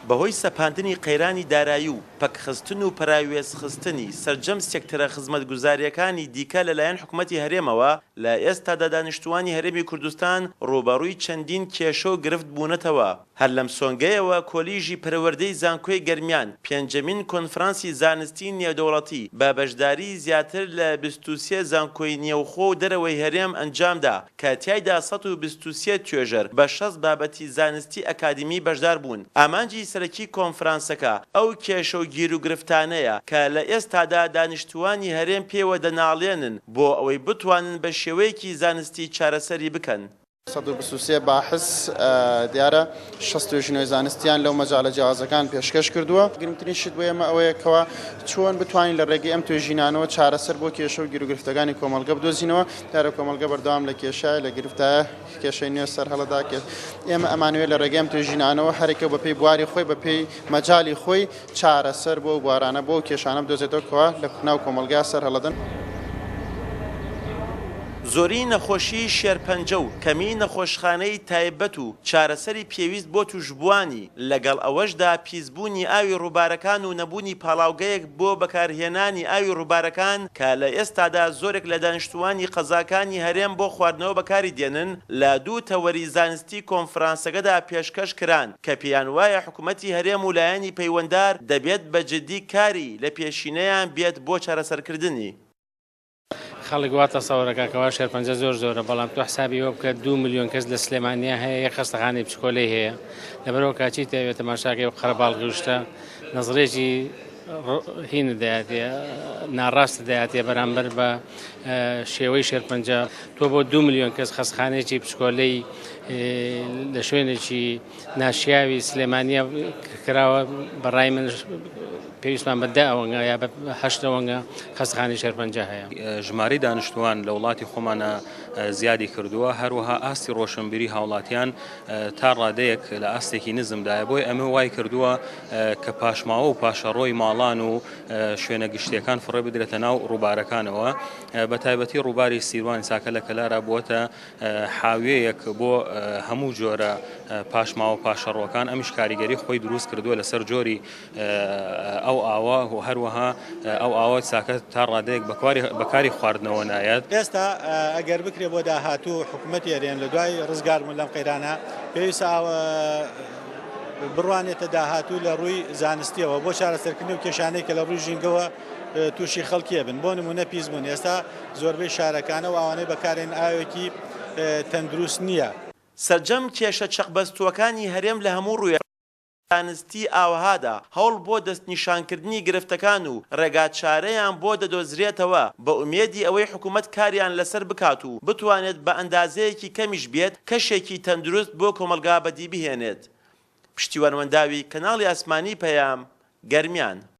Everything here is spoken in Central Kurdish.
بەهۆی سەپاندنی قەیرانی دارایی و پەکخستن و پراوێزخستنی سەرجەم سێکتەرە خزمەتگوزاریەکانی دیکە لەلایەن حکوومەتی هەرێمەوە لە ئێستادا دانیشتوانی هەرێمی کوردستان ڕووبەڕووی چەندین کێشە و گرفت بوونەتەوە. هەر لەم سۆنگەیەوە کۆلیژی پەروەردەی زانکۆی گەرمیان پێنجەمین کۆنفرانسی زانستی نێودەوڵەتی بە بەشداری زیاتر لە 23 زانکۆی نێوخۆ و دەرەوەی هەرێم ئەنجامدا کە تیایدا 123 توێژەر بە 6 بابەتی زانستی ئەکادمی بەشدار بوون. ئامانجی سەرەکی کۆنفرانسەکە ئەو کێشە و گیر و گرفتانەیە کە لە ئێستادا دانیشتوانی هەرێم پێوە دەناڵێنن بۆ ئەوەی بتوانن بە شێوەیەکی زانستی چارەسەری بکەن. 123 باحث دیارە 60 توێژینەوەی زانستیان لەو مەجاڵە جیاوازەکان پێشکەش کردووە. گرنگترین شت بۆ ئێمە ئەوەیە کەوا چۆن بتوانین لە ڕێگەی ئەم توێژینانەوە چارەسەر بۆ کێشە و گیر و گرفتەکانی کۆمەڵگە بدۆزینەوە. دیارە کۆمەڵگە بەردەوام لە کێشایە لە گرفتایە کێشەی نوێ سەر هەڵەدا کێت. ئێمە ئەمانوێت لە ڕێگەی ئەم توێژینانەوە هەرێکە بە پێی بواری خۆی بە پێی مەجاڵی خۆی چارەسەر بۆ بوارانە بۆ کێشانە بدۆزێتەوە کەوا لە ناو کۆمەڵگا سەر هەڵەدەن. زۆری نەخۆشی شێرپەنجە و کەمی نەخۆشخانەی تایبەت و چارەسەری پێویست بۆ توشبوانی لەگەڵ ئەوەشدا پیسبوونی ئاوی ڕووبارەکان و نەبوونی پاڵاوگەیەک بۆ بەکارهێنانی ئاوی ڕووبارەکان کە لە ئێستادا زۆرێک لە دانیشتوانی قەزاکانی هەرێم بۆ خواردنەوە بەکاری دێنن لە دوو تەوەری زانستی کۆنفرانسەکەدا پێشکەش کران کە پێیان وایە حکوومەتی هەرێم و لایەنی پەیوەنددار دەبێت بە جددی کاری لە پێشینەیان بێت بۆ چارەسەرکردنی. خەڵک وا تەسەوڕەکە کەوا شێرپەنجە زۆر زۆرە بەڵام تۆ حسابی وە بکە 2 ملیۆن کەس لە سلێمانیا هەیە یەک خەستەخانەی بچکۆلەی هەیە لەبەرەوە کاچی تەوێت تەماشاکەی و قەرەباڵغی وشتە نەزڕێکی هینە دەیاتێ ناڕاستە دەیاتێ بەرامبەر بە شێوەی شێرپەنجە تۆ بۆ 2 ملیۆن کەس خەستەخانەیەکی بچکۆلەی لە شوێنێکی ناشیاوی سلێمانیا کراوە بەڕای من پێویستمان بە 10 ئەوەنگە یا بە 8 ئەوەنگە خەستەخانەی شێرپەنجە هەیە. ژمارەی دانیشتوان لە وڵاتی خۆمانە زیادی کردووە هەروەها ئاستی ڕۆشنبیری هاوڵاتیان تا ڕادەیەک لە ئاستێکی نزمدایە بۆی ئەمە وای کردووە کە پاشماوە و پاشەڕۆی ماڵان و شوێنە گشتیەکان فڕێ بدرێتە ناو ڕووبارەکانەوە بە تایبەتی ڕووباری سیروانی چاکە لە کەلارا بووەتە حاویەیەک بۆ هەموو جۆرە پاشماوە پاشەڕۆکان ئەمیش کاریگەری خۆی دروست کردووە لەسەر جۆری ئەو ئاوە و هەروەها ئەو ئاوە چاکە تا ڕادەیەک بەکاری خواردنەوە نایەت. ئێستا ئەگەر بکرێ بۆ داهاتوو حکوومەتی هەرێم لە دوای ڕزگاربوون لەم قەیرانە پێویستە بڕوانێتە داهاتوو لە ڕووی زانستیەوە بۆ چارەسەرکردنی و کێشانەی کە لە ڕووی ژینگەوە تووشی خەڵکیە بن. بۆ نمونە پیسبوون ئێستا زۆربەی شارەکانە و ئەوانەی بەکارێن ئاوێکی تەندروست نییە. سەرجەم کێشە چەقبەستووەکانی هەرێم لە هەموو ڕوویە زانستی ئاوهادا هەوڵ بۆ دەستنیشانکردنی گرفتەکان و ڕێگاچارەیان بۆ دەدۆزرێتەوە بە ئومێدی ئەوەی حکوومەت کاریان لەسەر بکات و بتوانێت بە ئەندازەیەکی کەمیش بێت کەشێکی تەندروست بۆ کۆمەلگا بەدی بهێنێت. پشتیوانوەنداوی کەناڵی ئاسمانی پەیام گەرمیان.